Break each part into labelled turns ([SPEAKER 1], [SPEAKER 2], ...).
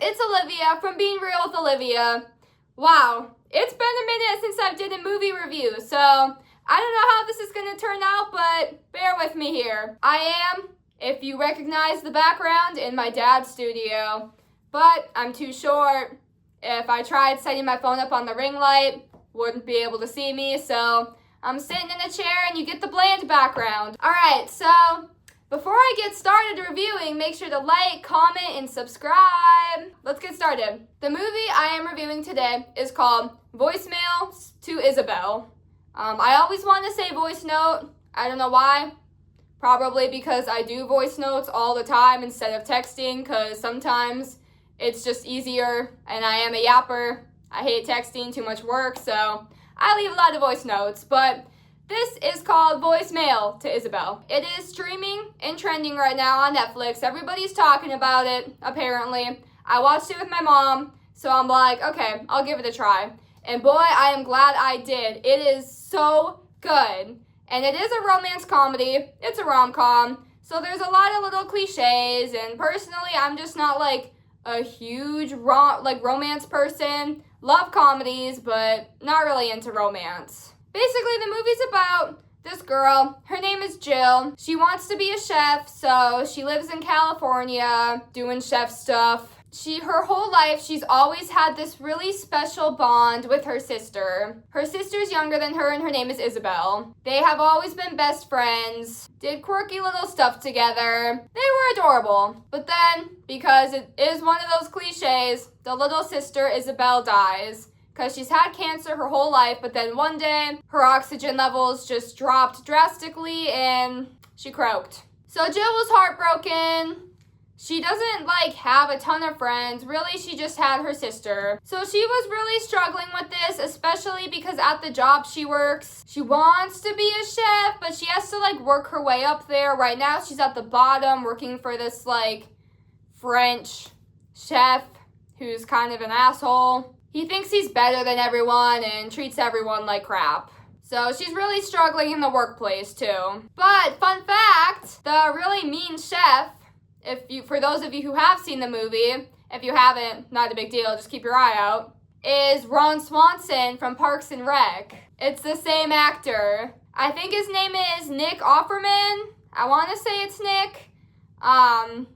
[SPEAKER 1] it's Olivia from Being Real with Olivia. Wow, it's been a minute since I did a movie review, so I don't know how this is going to turn out, but bear with me here. I am, if you recognize the background, in my dad's studio, but I'm too short. If I tried setting my phone up on the ring light, wouldn't be able to see me, so I'm sitting in a chair and you get the bland background. Alright, so before I get started reviewing, make sure to like, comment, and subscribe. Let's get started. The movie I am reviewing today is called Voicemail to Isabelle. I always want to say voice note. I don't know why. Probably because I do voice notes all the time instead of texting, because sometimes it's just easier and I am a yapper. I hate texting, too much work, so I leave a lot of voice notes, but this is called Voicemail to Isabelle. It is streaming and trending right now on Netflix. Everybody's talking about it, apparently. I watched it with my mom, so I'm like, okay, I'll give it a try. And boy, I am glad I did. It is so good. And it is a romance comedy. It's a rom-com, so there's a lot of little cliches, and personally, I'm just not like a huge romance person. Love comedies, but not really into romance. Basically, the movie's about this girl. Her name is Jill. She wants to be a chef, so she lives in California doing chef stuff. Her whole life, she's always had this really special bond with her sister. Her sister's younger than her, and her name is Isabelle. They have always been best friends, did quirky little stuff together. They were adorable. But then, because it is one of those cliches, the little sister, Isabelle, dies. Because she's had cancer her whole life, but then one day, her oxygen levels just dropped drastically, and she croaked. So Jill was heartbroken. She doesn't, have a ton of friends. Really, she just had her sister. So she was really struggling with this, especially because at the job she works, she wants to be a chef, but she has to, work her way up there. Right now, she's at the bottom working for this, French chef who's kind of an asshole. He thinks he's better than everyone and treats everyone like crap. So she's really struggling in the workplace, too. But, fun fact, the really mean chef, for those of you who have seen the movie, if you haven't, not a big deal, just keep your eye out, is Ron Swanson from Parks and Rec. It's the same actor. I think his name is Nick Offerman. I want to say it's Nick.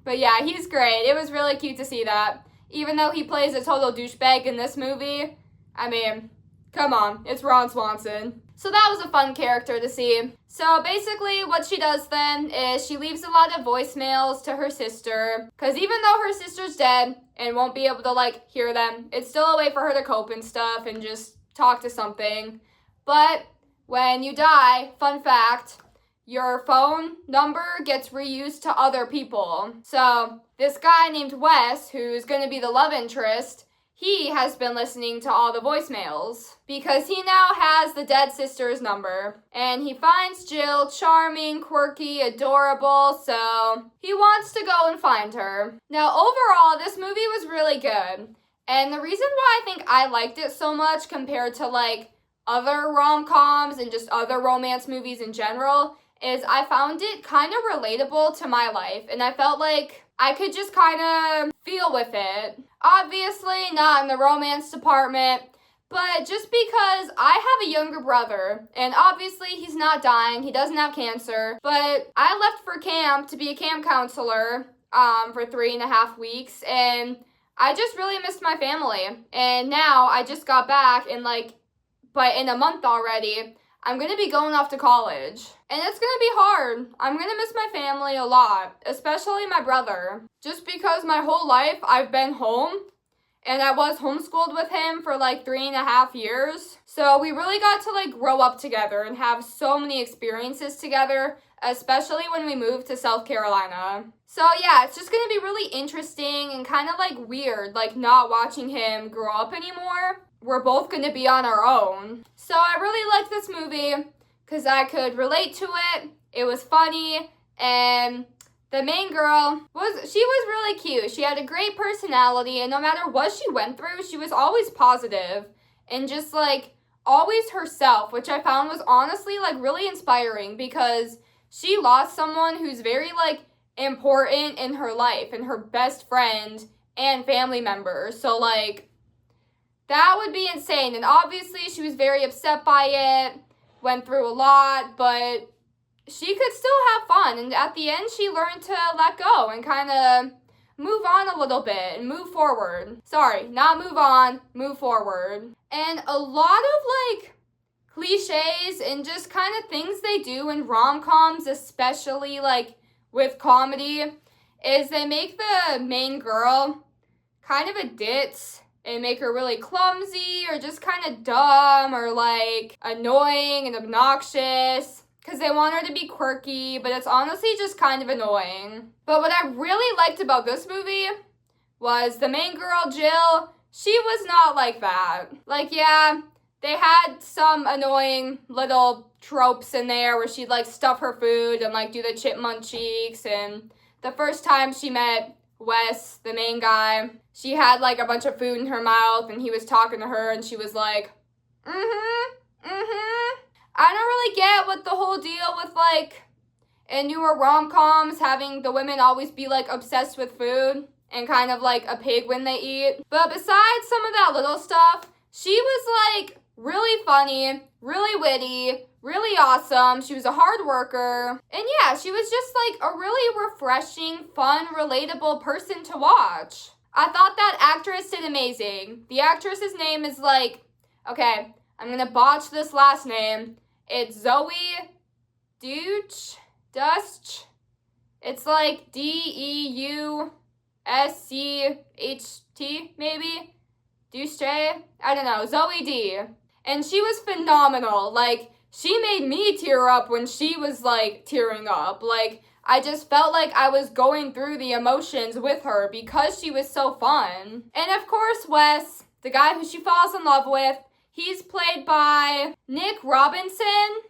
[SPEAKER 1] But yeah, he's great. It was really cute to see that. Even though he plays a total douchebag in this movie, I mean, come on, it's Ron Swanson. So that was a fun character to see. So basically what she does then is she leaves a lot of voicemails to her sister, because even though her sister's dead and won't be able to hear them, it's still a way for her to cope and stuff and just talk to something. But when you die, fun fact, your phone number gets reused to other people. So this guy named Wes, who's going to be the love interest, he has been listening to all the voicemails because he now has the dead sister's number, and he finds Jill charming, quirky, adorable, so he wants to go and find her. Now, overall, this movie was really good, and the reason why I think I liked it so much compared to other rom-coms and just other romance movies in general is I found it kind of relatable to my life, and I felt like I could just kind of feel with it. Obviously, not in the romance department, but just because I have a younger brother, and obviously he's not dying, he doesn't have cancer, but I left for camp to be a camp counselor for 3.5 weeks, and I just really missed my family. And now I just got back, and but in a month already, I'm going to be going off to college, and it's going to be hard. I'm going to miss my family a lot, especially my brother, just because my whole life I've been home, and I was homeschooled with him for 3.5 years. So we really got to grow up together and have so many experiences together, especially when we moved to South Carolina. So yeah, it's just going to be really interesting and kind of weird, not watching him grow up anymore. We're both going to be on our own. So I really liked this movie because I could relate to it. It was funny, and the main girl was really cute. She had a great personality, and no matter what she went through, she was always positive and just always herself, which I found was honestly really inspiring because she lost someone who's very important in her life and her best friend, and family members. So, like, that would be insane. And obviously, she was very upset by it, went through a lot, but she could still have fun. And at the end, she learned to let go and kind of move on a little bit and move forward. Sorry, not move on, move forward. And a lot of, like, cliches and just kind of things they do in rom-coms, especially, like, with comedy, is they make the main girl kind of a ditz and make her really clumsy or just kind of dumb or, like, annoying and obnoxious because they want her to be quirky, but it's honestly just kind of annoying. But what I really liked about this movie was the main girl, Jill, she was not like that. Like, yeah, they had some annoying little tropes in there where she'd, like, stuff her food and, like, do the chipmunk cheeks. And the first time she met Wes, the main guy, she had, like, a bunch of food in her mouth and he was talking to her and she was like, I don't really get what the whole deal with, like, in newer rom-coms, having the women always be, like, obsessed with food and kind of like a pig when they eat. But besides some of that little stuff, she was, like, really funny, really witty, really awesome. She was a hard worker. And yeah, she was just, like, a really refreshing, fun, relatable person to watch. I thought that actress did amazing. The actress's name is, like, okay, I'm gonna botch this last name. It's Zoe Dust. It's like Deuscht, maybe? Deuscht? I don't know. Zoe D. And she was phenomenal. Like, she made me tear up when she was, like, tearing up. Like, I just felt like I was going through the emotions with her because she was so fun. And of course, Wes, the guy who she falls in love with, he's played by Nick Robinson,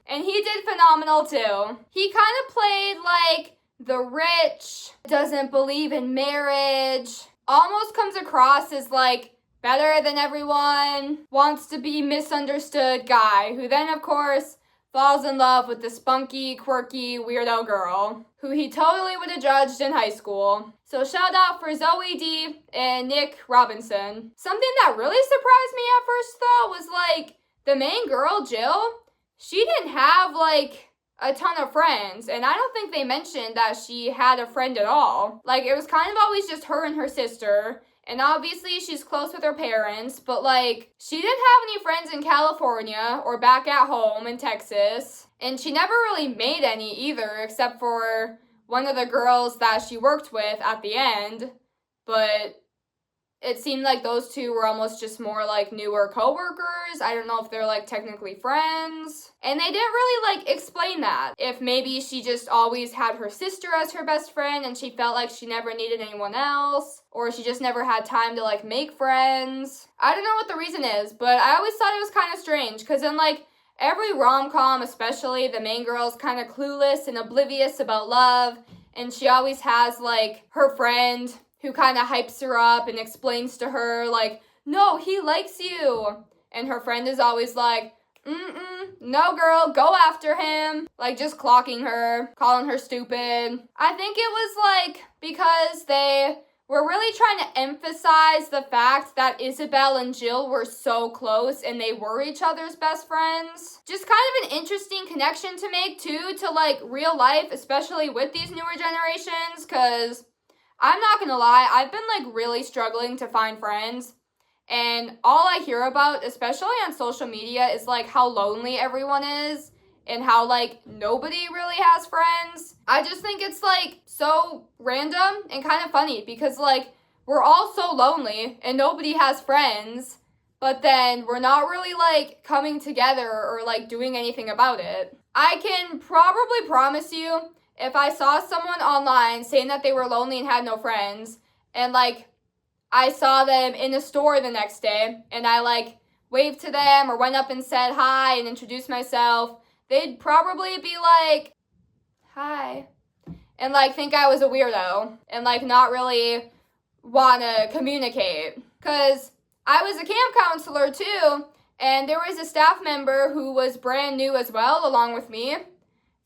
[SPEAKER 1] and he did phenomenal too. He kind of played like the rich, doesn't believe in marriage, almost comes across as like better than everyone, wants to be misunderstood guy, who then of course falls in love with the spunky, quirky, weirdo girl, who he totally would have judged in high school. So shout out for Zoe D and Nick Robinson. Something that really surprised me at first though was like the main girl, Jill, she didn't have like a ton of friends, and I don't think they mentioned that she had a friend at all. Like, it was kind of always just her and her sister, and obviously she's close with her parents, but like, she didn't have any friends in California or back at home in Texas, and she never really made any either, except for one of the girls that she worked with at the end, but it seemed like those two were almost just more like newer coworkers. I don't know if they're like technically friends. And they didn't really like explain that. If maybe she just always had her sister as her best friend and she felt like she never needed anyone else, or she just never had time to like make friends. I don't know what the reason is, but I always thought it was kind of strange because in like every rom-com, especially, the main girl's kind of clueless and oblivious about love, and she always has like her friend who kind of hypes her up and explains to her, like, no, he likes you. And her friend is always like, no girl, go after him. Like, just clocking her, calling her stupid. I think it was, like, because they were really trying to emphasize the fact that Isabelle and Jill were so close and they were each other's best friends. Just kind of an interesting connection to make, too, to, like, real life, especially with these newer generations, because I'm not gonna lie, I've been like really struggling to find friends, and all I hear about, especially on social media, is like how lonely everyone is and how like nobody really has friends. I just think it's like so random and kind of funny because like we're all so lonely and nobody has friends, but then we're not really like coming together or like doing anything about it. I can probably promise you, if I saw someone online saying that they were lonely and had no friends, and, like, I saw them in a store the next day, and I, like, waved to them or went up and said hi and introduced myself, they'd probably be like, hi, and, like, think I was a weirdo, and, like, not really want to communicate. Because I was a camp counselor, too, and there was a staff member who was brand new as well, along with me,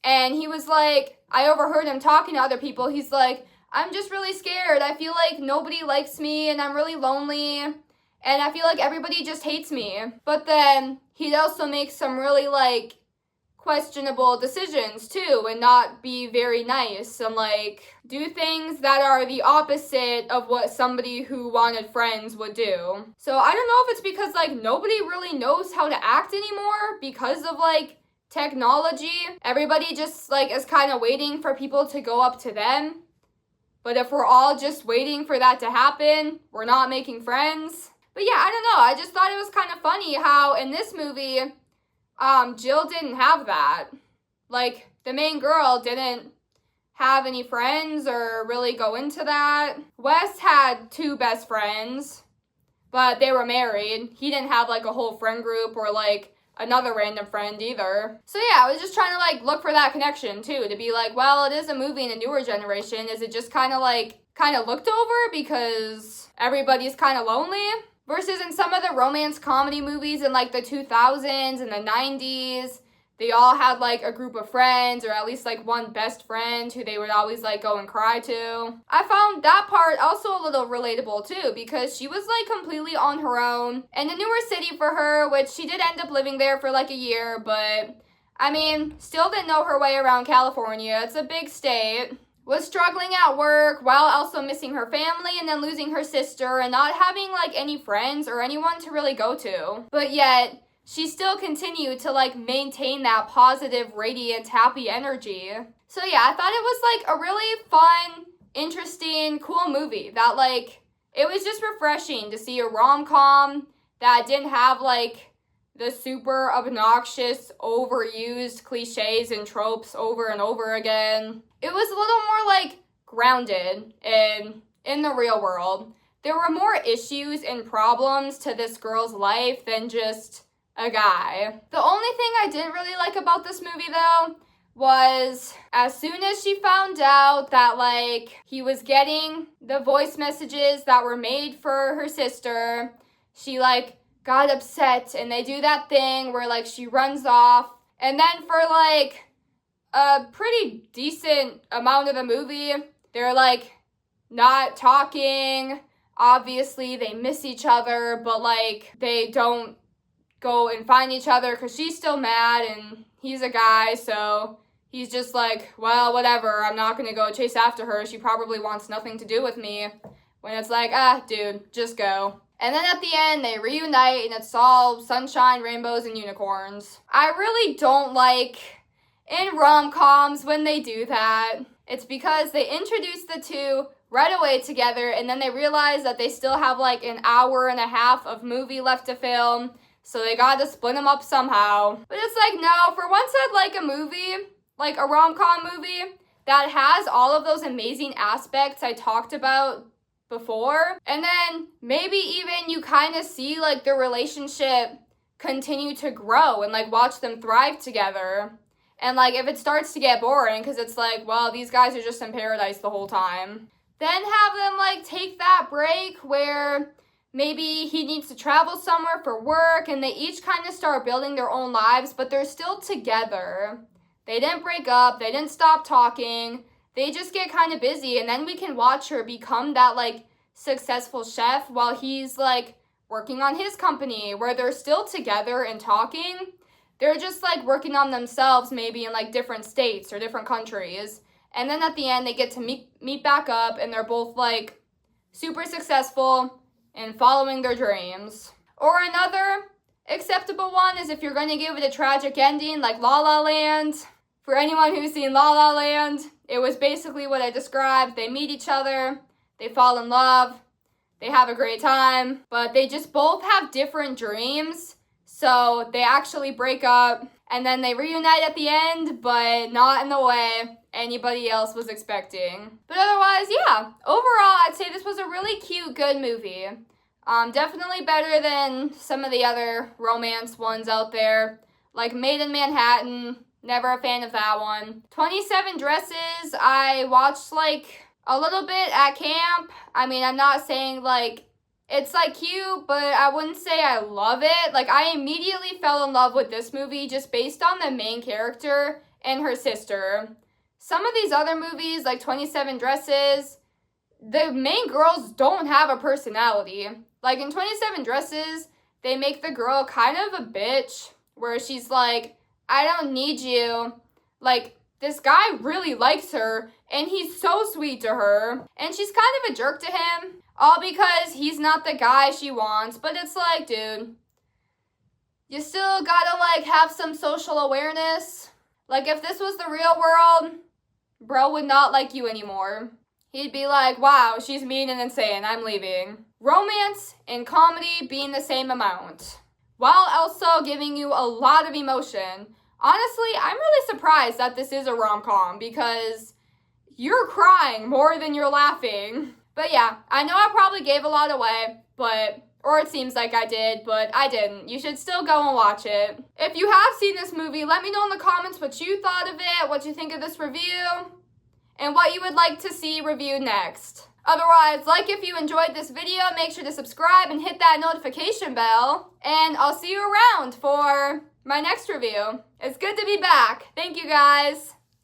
[SPEAKER 1] and he was like, I overheard him talking to other people. He's like, I'm just really scared. I feel like nobody likes me and I'm really lonely. And I feel like everybody just hates me. But then he'd also make some really like questionable decisions too and not be very nice and like do things that are the opposite of what somebody who wanted friends would do. So I don't know if it's because like nobody really knows how to act anymore because of like technology. Everybody just like is kind of waiting for people to go up to them. But if we're all just waiting for that to happen, we're not making friends. But yeah, I don't know. I just thought it was kind of funny how in this movie, Jill didn't have that. Like, the main girl didn't have any friends or really go into that. Wes had 2 best friends, but they were married. He didn't have, like, a whole friend group or, like, another random friend either. So yeah, I was just trying to, like, look for that connection, too, to be like, well, it is a movie in a newer generation. Is it just kind of looked over because everybody's kind of lonely? Versus in some of the romance comedy movies in like the 2000s and the 90s, they all had like a group of friends or at least like one best friend who they would always like go and cry to. I found that part also a little relatable too because she was like completely on her own in a newer city for her, which she did end up living there for like a year, but I mean, still didn't know her way around California. It's a big state. Was struggling at work while also missing her family and then losing her sister and not having like any friends or anyone to really go to. But yet, she still continued to like maintain that positive, radiant, happy energy. So yeah, I thought it was like a really fun, interesting, cool movie that like, it was just refreshing to see a rom-com that didn't have like the super obnoxious, overused cliches and tropes over and over again. It was a little more like grounded in the real world. There were more issues and problems to this girl's life than just a guy. The only thing I didn't really like about this movie though was as soon as she found out that like he was getting the voice messages that were made for her sister, she like got upset and they do that thing where like she runs off and then for like a pretty decent amount of the movie, they're like not talking. Obviously, they miss each other, but like they don't go and find each other because she's still mad and he's a guy, so he's just like, well, whatever, I'm not gonna go chase after her. She probably wants nothing to do with me. When it's like, dude, just go. And then at the end, they reunite and it's all sunshine, rainbows, and unicorns. I really don't like in rom-coms when they do that. It's because they introduce the two right away together and then they realize that they still have like an hour and a half of movie left to film, so they gotta split them up somehow. But it's like, no, for once I'd like a movie, like a rom-com movie, that has all of those amazing aspects I talked about before, and then maybe even you kind of see like the relationship continue to grow and like watch them thrive together. And like if it starts to get boring because it's like, well, these guys are just in paradise the whole time, then have them like take that break where maybe he needs to travel somewhere for work and they each kind of start building their own lives, but they're still together. They didn't break up, they didn't stop talking. They just get kind of busy and then we can watch her become that like successful chef while he's like working on his company where they're still together and talking. They're just like working on themselves maybe in like different states or different countries. And then at the end they get to meet back up and they're both like super successful and following their dreams. Or another acceptable one is if you're going to give it a tragic ending like La La Land. For anyone who's seen La La Land, it was basically what I described. They meet each other, they fall in love, they have a great time, but they just both have different dreams. So they actually break up and then they reunite at the end, but not in the way anybody else was expecting. But otherwise, yeah, overall, I'd say this was a really cute, good movie. Definitely better than some of the other romance ones out there, like Made in Manhattan. Never a fan of that one. 27 Dresses, I watched like a little bit at camp. I mean, I'm not saying like it's like cute, but I wouldn't say I love it. Like I immediately fell in love with this movie just based on the main character and her sister. Some of these other movies, like 27 Dresses, the main girls don't have a personality. Like in 27 Dresses, they make the girl kind of a bitch, where she's like, I don't need you. Like, this guy really likes her, and he's so sweet to her, and she's kind of a jerk to him, all because he's not the guy she wants. But it's like, dude, you still gotta, like, have some social awareness. Like, if this was the real world, bro would not like you anymore. He'd be like, wow, she's mean and insane, I'm leaving. Romance and comedy being the same amount, while also giving you a lot of emotion. Honestly, I'm really surprised that this is a rom-com, because you're crying more than you're laughing. But yeah, I know I probably gave a lot away, or it seems like I did, but I didn't. You should still go and watch it. If you have seen this movie, let me know in the comments what you thought of it, what you think of this review, and what you would like to see reviewed next. Otherwise, like if you enjoyed this video, make sure to subscribe and hit that notification bell. And I'll see you around for my next review. It's good to be back. Thank you, guys.